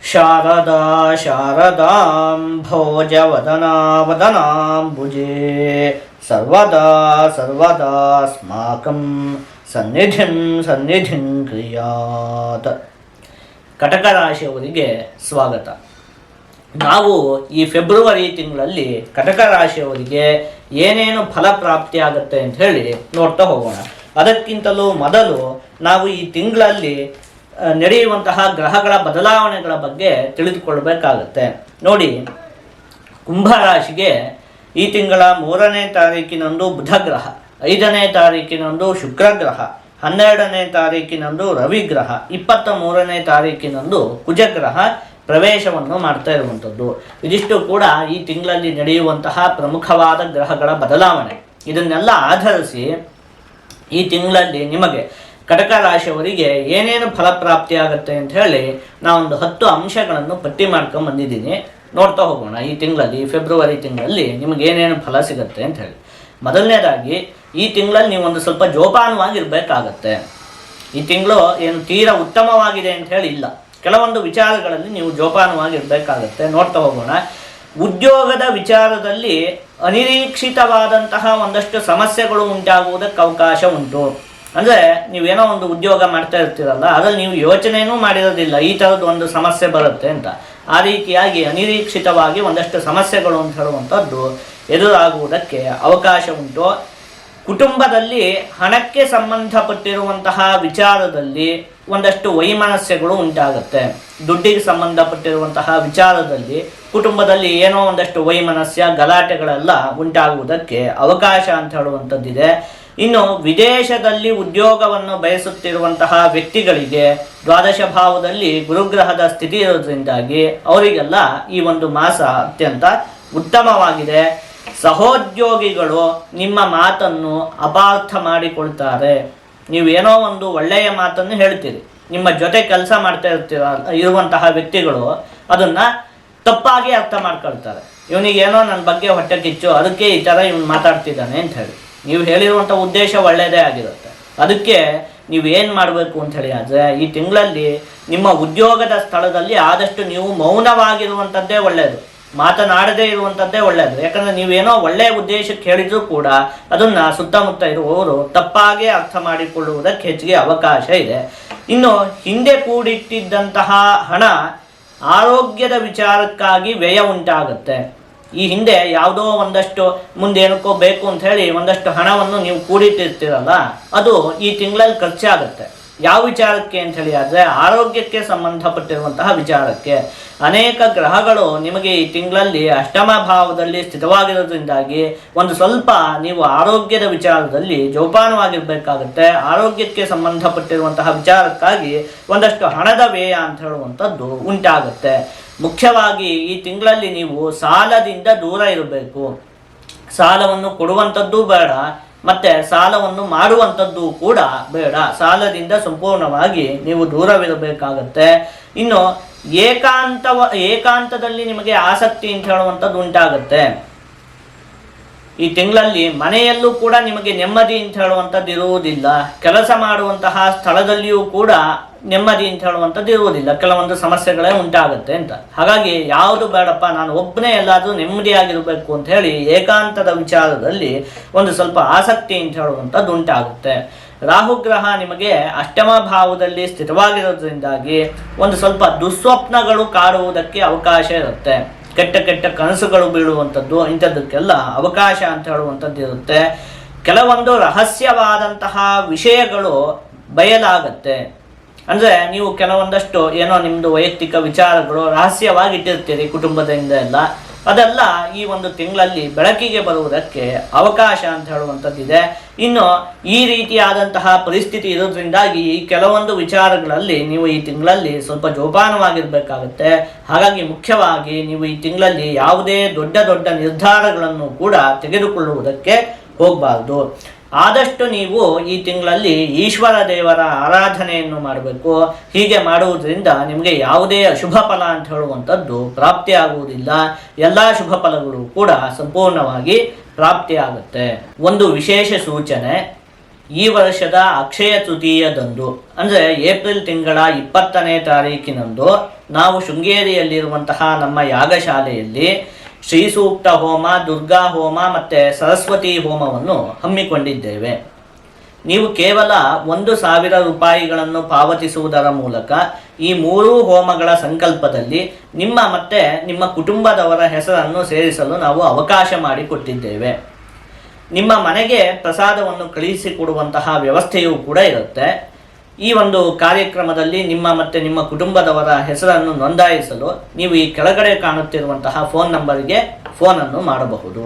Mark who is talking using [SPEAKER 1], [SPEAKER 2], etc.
[SPEAKER 1] ಶಾರದಾ ಶಾರದಾಂ ಭೋಜವದನಾ ವದನಾಂಬುಜೇ ಸರ್ವದಾ ಸರ್ವದಾಸ್ಮಾಕಂ ಸನ್ನಿಧಿಂ ಕ್ರಿಯಾತ್. ಕಟಕ ರಾಶಿಯವರಿಗೆ ಸ್ವಾಗತ. ನಾವು ಈ ಫೆಬ್ರವರಿ ತಿಂಗಳಲ್ಲಿ ಕಟಕ ರಾಶಿಯವರಿಗೆ ಏನೇನು ಫಲಪ್ರಾಪ್ತಿಯಾಗುತ್ತೆ ಅಂತ ಹೇಳಿ ನೋಡ್ತಾ ಹೋಗೋಣ. ಅದಕ್ಕಿಂತಲೂ ಮೊದಲು ನಾವು ಈ ತಿಂಗಳಲ್ಲಿ ನಡೆಯುವಂತಹ ಗ್ರಹಗಳ ಬದಲಾವಣೆಗಳ ಬಗ್ಗೆ ತಿಳಿದುಕೊಳ್ಬೇಕಾಗತ್ತೆ. ನೋಡಿ, ಕುಂಭರಾಶಿಗೆ ಈ ತಿಂಗಳ 3ನೇ ತಾರೀಕಿನಂದು ಬುಧ ಗ್ರಹ, 5ನೇ ತಾರೀಕಿನಂದು ಶುಕ್ರ ಗ್ರಹ, 12ನೇ ತಾರೀಕಿನಂದು ರವಿ ಗ್ರಹ, 23ನೇ ತಾರೀಕಿನಂದು ಕುಜಗ್ರಹ ಪ್ರವೇಶವನ್ನು ಮಾಡ್ತಾ ಇರುವಂಥದ್ದು. ಇದಿಷ್ಟು ಕೂಡ ಈ ತಿಂಗಳಲ್ಲಿ ನಡೆಯುವಂತಹ ಪ್ರಮುಖವಾದ ಗ್ರಹಗಳ ಬದಲಾವಣೆ. ಇದನ್ನೆಲ್ಲ ಆಧರಿಸಿ ಈ ತಿಂಗಳಲ್ಲಿ ನಿಮಗೆ ಕಟಕ ರಾಶಿಯವರಿಗೆ ಏನೇನು ಫಲಪ್ರಾಪ್ತಿಯಾಗುತ್ತೆ ಅಂತ ಹೇಳಿ ನಾವೊಂದು 10 ಅಂಶಗಳನ್ನು ಪಟ್ಟಿ ಮಾಡ್ಕೊಂಡು ಬಂದಿದ್ದೀನಿ. ನೋಡ್ತಾ ಹೋಗೋಣ. ಈ ತಿಂಗಳಲ್ಲಿ ಫೆಬ್ರವರಿ ತಿಂಗಳಲ್ಲಿ ನಿಮಗೆ ಏನೇನು ಫಲ ಸಿಗುತ್ತೆ ಅಂತ ಹೇಳಿ. ಮೊದಲನೇದಾಗಿ, ಈ ತಿಂಗಳಲ್ಲಿ ನೀವು ಒಂದು ಸ್ವಲ್ಪ ಜೋಪಾನವಾಗಿರಬೇಕಾಗತ್ತೆ. ಈ ತಿಂಗಳು ಏನು ತೀರಾ ಉತ್ತಮವಾಗಿದೆ ಅಂತ ಹೇಳಿ ಇಲ್ಲ. ಕೆಲವೊಂದು ವಿಚಾರಗಳಲ್ಲಿ ನೀವು ಜೋಪಾನವಾಗಿರಬೇಕಾಗತ್ತೆ. ನೋಡ್ತಾ ಹೋಗೋಣ. ಉದ್ಯೋಗದ ವಿಚಾರದಲ್ಲಿ ಅನಿರೀಕ್ಷಿತವಾದಂತಹ ಒಂದಷ್ಟು ಸಮಸ್ಯೆಗಳು ಉಂಟಾಗುವುದಕ್ಕೆ ಅವಕಾಶ ಉಂಟು. ಅಂದರೆ ನೀವೇನೋ ಒಂದು ಉದ್ಯೋಗ ಮಾಡ್ತಾ ಇರ್ತೀರಲ್ಲ, ಅದ್ರಲ್ಲಿ ನೀವು ಯೋಚನೆಯೂ ಮಾಡಿರೋದಿಲ್ಲ ಈ ಥರದ್ದು ಒಂದು ಸಮಸ್ಯೆ ಬರುತ್ತೆ ಅಂತ. ಆ ರೀತಿಯಾಗಿ ಅನಿರೀಕ್ಷಿತವಾಗಿ ಒಂದಷ್ಟು ಸಮಸ್ಯೆಗಳು ಅಂತ ಹೇಳುವಂಥದ್ದು ಎದುರಾಗುವುದಕ್ಕೆ ಅವಕಾಶ ಉಂಟು. ಕುಟುಂಬದಲ್ಲಿ ಹಣಕ್ಕೆ ಸಂಬಂಧಪಟ್ಟಿರುವಂತಹ ವಿಚಾರದಲ್ಲಿ ಒಂದಷ್ಟು ವೈಮನಸ್ಯಗಳು ಉಂಟಾಗುತ್ತೆ. ದುಡ್ಡಿಗೆ ಸಂಬಂಧಪಟ್ಟಿರುವಂತಹ ವಿಚಾರದಲ್ಲಿ ಕುಟುಂಬದಲ್ಲಿ ಏನೋ ಒಂದಷ್ಟು ವೈಮನಸ್ಯ ಗಲಾಟೆಗಳೆಲ್ಲ ಉಂಟಾಗುವುದಕ್ಕೆ ಅವಕಾಶ ಅಂತ ಹೇಳುವಂಥದ್ದಿದೆ. ಇನ್ನು ವಿದೇಶದಲ್ಲಿ ಉದ್ಯೋಗವನ್ನು ಬಯಸುತ್ತಿರುವಂತಹ ವ್ಯಕ್ತಿಗಳಿಗೆ ದ್ವಾದಶ ಭಾವದಲ್ಲಿ ಗುರುಗ್ರಹದ ಸ್ಥಿತಿ ಇರೋದ್ರಿಂದಾಗಿ ಅವರಿಗೆಲ್ಲ ಈ ಒಂದು ಮಾಸ ಅತ್ಯಂತ ಉತ್ತಮವಾಗಿದೆ. ಸಹೋದ್ಯೋಗಿಗಳು ನಿಮ್ಮ ಮಾತನ್ನು ಅಪಾರ್ಥ ಮಾಡಿಕೊಳ್ತಾರೆ. ನೀವೇನೋ ಒಂದು ಒಳ್ಳೆಯ ಮಾತನ್ನು ಹೇಳ್ತೀರಿ, ನಿಮ್ಮ ಜೊತೆ ಕೆಲಸ ಮಾಡ್ತಾ ಇರುವಂತಹ ವ್ಯಕ್ತಿಗಳು ಅದನ್ನು ತಪ್ಪಾಗಿ ಅರ್ಥ ಮಾಡ್ಕೊಳ್ತಾರೆ. ಇವನಿಗೇನೋ ನನ್ನ ಬಗ್ಗೆ ಹೊಟ್ಟೆ ಕಿಚ್ಚು, ಅದಕ್ಕೆ ಈ ಥರ ಇವನು ಮಾತಾಡ್ತಿದ್ದಾನೆ ಅಂತ ಹೇಳಿ. ನೀವು ಹೇಳಿರುವಂಥ ಉದ್ದೇಶ ಒಳ್ಳೆಯದೇ ಆಗಿರುತ್ತೆ. ಅದಕ್ಕೆ ನೀವು ಏನು ಮಾಡಬೇಕು ಅಂತ ಹೇಳಿ ಆದರೆ ಈ ತಿಂಗಳಲ್ಲಿ ನಿಮ್ಮ ಉದ್ಯೋಗದ ಸ್ಥಳದಲ್ಲಿ ಆದಷ್ಟು ನೀವು ಮೌನವಾಗಿರುವಂಥದ್ದೇ ಒಳ್ಳೆಯದು, ಮಾತನಾಡದೇ ಇರುವಂಥದ್ದೇ ಒಳ್ಳೆಯದು. ಯಾಕಂದರೆ ನೀವೇನೋ ಒಳ್ಳೆಯ ಉದ್ದೇಶಕ್ಕೆ ಹೇಳಿದರೂ ಕೂಡ ಅದನ್ನು ಸುತ್ತಮುತ್ತ ಇರುವವರು ತಪ್ಪಾಗಿ ಅರ್ಥ ಮಾಡಿಕೊಳ್ಳುವುದಕ್ಕೆ ಹೆಚ್ಚಿಗೆ ಅವಕಾಶ ಇದೆ. ಇನ್ನು ಹಿಂದೆ ಕೂಡಿಟ್ಟಿದ್ದಂತಹ ಹಣ ಆರೋಗ್ಯದ ವಿಚಾರಕ್ಕಾಗಿ ವ್ಯಯ ಉಂಟಾಗುತ್ತೆ. ಈ ಹಿಂದೆ ಯಾವುದೋ ಒಂದಷ್ಟು ಮುಂದೆ ಏನಕ್ಕೋ ಬೇಕು ಅಂತ ಹೇಳಿ ಒಂದಷ್ಟು ಹಣವನ್ನು ನೀವು ಕೂಡಿಟ್ಟಿರ್ತೀರಲ್ಲ, ಅದು ಈ ತಿಂಗಳಲ್ಲಿ ಖರ್ಚಾಗುತ್ತೆ. ಯಾವ ವಿಚಾರಕ್ಕೆ ಅಂತ ಹೇಳಿ ಆದರೆ ಆರೋಗ್ಯಕ್ಕೆ ಸಂಬಂಧಪಟ್ಟಿರುವಂತಹ ವಿಚಾರಕ್ಕೆ. ಅನೇಕ ಗ್ರಹಗಳು ನಿಮಗೆ ಈ ತಿಂಗಳಲ್ಲಿ ಅಷ್ಟಮ ಭಾವದಲ್ಲಿ ಸ್ಥಿತವಾಗಿರೋದ್ರಿಂದಾಗಿ ಒಂದು ಸ್ವಲ್ಪ ನೀವು ಆರೋಗ್ಯದ ವಿಚಾರದಲ್ಲಿ ಜೋಪಾನವಾಗಿರಬೇಕಾಗುತ್ತೆ. ಆರೋಗ್ಯಕ್ಕೆ ಸಂಬಂಧಪಟ್ಟಿರುವಂತಹ ವಿಚಾರಕ್ಕಾಗಿ ಒಂದಷ್ಟು ಹಣದ ವ್ಯಯ ಅಂತ ಹೇಳುವಂಥದ್ದು ಉಂಟಾಗುತ್ತೆ. ಮುಖ್ಯವಾಗಿ ಈ ತಿಂಗಳಲ್ಲಿ ನೀವು ಸಾಲದಿಂದ ದೂರ ಇರಬೇಕು. ಸಾಲವನ್ನು ಕೊಡುವಂಥದ್ದು ಬೇಡ, ಮತ್ತು ಸಾಲವನ್ನು ಮಾಡುವಂಥದ್ದು ಕೂಡ ಬೇಡ. ಸಾಲದಿಂದ ಸಂಪೂರ್ಣವಾಗಿ ನೀವು ದೂರವಿರಬೇಕಾಗತ್ತೆ. ಇನ್ನು ಏಕಾಂತದಲ್ಲಿ ನಿಮಗೆ ಆಸಕ್ತಿ ಅಂತ ಹೇಳುವಂಥದ್ದು ಉಂಟಾಗುತ್ತೆ. ಈ ತಿಂಗಳಲ್ಲಿ ಮನೆಯಲ್ಲೂ ಕೂಡ ನಿಮಗೆ ನೆಮ್ಮದಿ ಅಂತ ಹೇಳುವಂಥದ್ದು ಇರುವುದಿಲ್ಲ. ಕೆಲಸ ಮಾಡುವಂತಹ ಸ್ಥಳದಲ್ಲಿಯೂ ಕೂಡ ನೆಮ್ಮದಿ ಅಂತ ಹೇಳುವಂಥದ್ದು ಇರುವುದಿಲ್ಲ. ಕೆಲವೊಂದು ಸಮಸ್ಯೆಗಳೇ ಉಂಟಾಗುತ್ತೆ ಅಂತ. ಹಾಗಾಗಿ ಯಾವುದು ಬೇಡಪ್ಪ, ನಾನು ಒಬ್ಬನೇ ಎಲ್ಲಾದರೂ ನೆಮ್ಮದಿಯಾಗಿರಬೇಕು ಅಂತ ಹೇಳಿ ಏಕಾಂತದ ವಿಚಾರದಲ್ಲಿ ಒಂದು ಸ್ವಲ್ಪ ಆಸಕ್ತಿ ಅಂತ ಹೇಳುವಂಥದ್ದು ಉಂಟಾಗುತ್ತೆ. ರಾಹುಗ್ರಹ ನಿಮಗೆ ಅಷ್ಟಮ ಭಾವದಲ್ಲಿ ಸ್ಥಿತವಾಗಿರೋದ್ರಿಂದಾಗಿ ಒಂದು ಸ್ವಲ್ಪ ದುಸ್ವಪ್ನಗಳು ಕಾಡುವುದಕ್ಕೆ ಅವಕಾಶ ಇರುತ್ತೆ. ಕೆಟ್ಟ ಕನಸುಗಳು ಬೀಳುವಂಥದ್ದು, ಇಂಥದ್ದಕ್ಕೆಲ್ಲ ಅವಕಾಶ ಅಂತ ಹೇಳುವಂಥದ್ದು ಇರುತ್ತೆ. ಕೆಲವೊಂದು ರಹಸ್ಯವಾದಂತಹ ವಿಷಯಗಳು ಬಯಲಾಗತ್ತೆ. ಅಂದರೆ ನೀವು ಕೆಲವೊಂದಷ್ಟು ಏನೋ ನಿಮ್ಮದು ವೈಯಕ್ತಿಕ ವಿಚಾರಗಳು ರಹಸ್ಯವಾಗಿ ಇಟ್ಟಿರ್ತೀರಿ ಕುಟುಂಬದಿಂದ ಎಲ್ಲ, ಅದೆಲ್ಲ ಈ ಒಂದು ತಿಂಗಳಲ್ಲಿ ಬೆಳಕಿಗೆ ಬರುವುದಕ್ಕೆ ಅವಕಾಶ ಅಂತ ಹೇಳುವಂಥದ್ದಿದೆ. ಇನ್ನು ಈ ರೀತಿಯಾದಂತಹ ಪರಿಸ್ಥಿತಿ ಇರೋದ್ರಿಂದಾಗಿ ಕೆಲವೊಂದು ವಿಚಾರಗಳಲ್ಲಿ ನೀವು ಈ ತಿಂಗಳಲ್ಲಿ ಸ್ವಲ್ಪ ಜೋಪಾನವಾಗಿರಬೇಕಾಗುತ್ತೆ. ಹಾಗಾಗಿ ಮುಖ್ಯವಾಗಿ ನೀವು ಈ ತಿಂಗಳಲ್ಲಿ ಯಾವುದೇ ದೊಡ್ಡ ನಿರ್ಧಾರಗಳನ್ನು ಕೂಡ ತೆಗೆದುಕೊಳ್ಳುವುದಕ್ಕೆ ಹೋಗಬಾರ್ದು. ಆದಷ್ಟು ನೀವು ಈ ತಿಂಗಳಲ್ಲಿ ಈಶ್ವರ ದೇವರ ಆರಾಧನೆಯನ್ನು ಮಾಡಬೇಕು. ಹೀಗೆ ಮಾಡುವುದರಿಂದ ನಿಮಗೆ ಯಾವುದೇ ಅಶುಭ ಫಲ ಅಂತ ಹೇಳುವಂಥದ್ದು ಪ್ರಾಪ್ತಿಯಾಗುವುದಿಲ್ಲ. ಎಲ್ಲ ಶುಭ ಫಲಗಳು ಕೂಡ ಸಂಪೂರ್ಣವಾಗಿ ಪ್ರಾಪ್ತಿಯಾಗುತ್ತೆ. ಒಂದು ವಿಶೇಷ ಸೂಚನೆ, ಈ ವರ್ಷದ ಅಕ್ಷಯ ತೃತೀಯದಂದು ಅಂದರೆ ಏಪ್ರಿಲ್ ತಿಂಗಳ 20ನೇ ತಾರೀಕಿನಂದು ನಾವು ಶೃಂಗೇರಿಯಲ್ಲಿರುವಂತಹ ನಮ್ಮ ಯಾಗಶಾಲೆಯಲ್ಲಿ ಶ್ರೀ ಸೂಕ್ತ ಹೋಮ, ದುರ್ಗಾ ಹೋಮ ಮತ್ತು ಸರಸ್ವತಿ ಹೋಮವನ್ನು ಹಮ್ಮಿಕೊಂಡಿದ್ದೇವೆ. ನೀವು ಕೇವಲ 1,000 ರೂಪಾಯಿಗಳನ್ನು ಪಾವತಿಸುವುದರ ಮೂಲಕ ಈ 3 ಹೋಮಗಳ ಸಂಕಲ್ಪದಲ್ಲಿ ನಿಮ್ಮ ಮತ್ತು ನಿಮ್ಮ ಕುಟುಂಬದವರ ಹೆಸರನ್ನು ಸೇರಿಸಲು ನಾವು ಅವಕಾಶ ಮಾಡಿಕೊಟ್ಟಿದ್ದೇವೆ. ನಿಮ್ಮ ಮನೆಗೆ ಪ್ರಸಾದವನ್ನು ಕಳುಹಿಸಿಕೊಡುವಂತಹ ವ್ಯವಸ್ಥೆಯೂ ಕೂಡ ಇರುತ್ತೆ. ಈ ಒಂದು ಕಾರ್ಯಕ್ರಮದಲ್ಲಿ ನಿಮ್ಮ ಮತ್ತು ನಿಮ್ಮ ಕುಟುಂಬದವರ ಹೆಸರನ್ನು ನೋಂದಾಯಿಸಲು ನೀವು ಈ ಕೆಳಗಡೆ ಕಾಣುತ್ತಿರುವಂತಹ ಫೋನ್ ನಂಬರ್ಗೆ ಫೋನನ್ನು ಮಾಡಬಹುದು.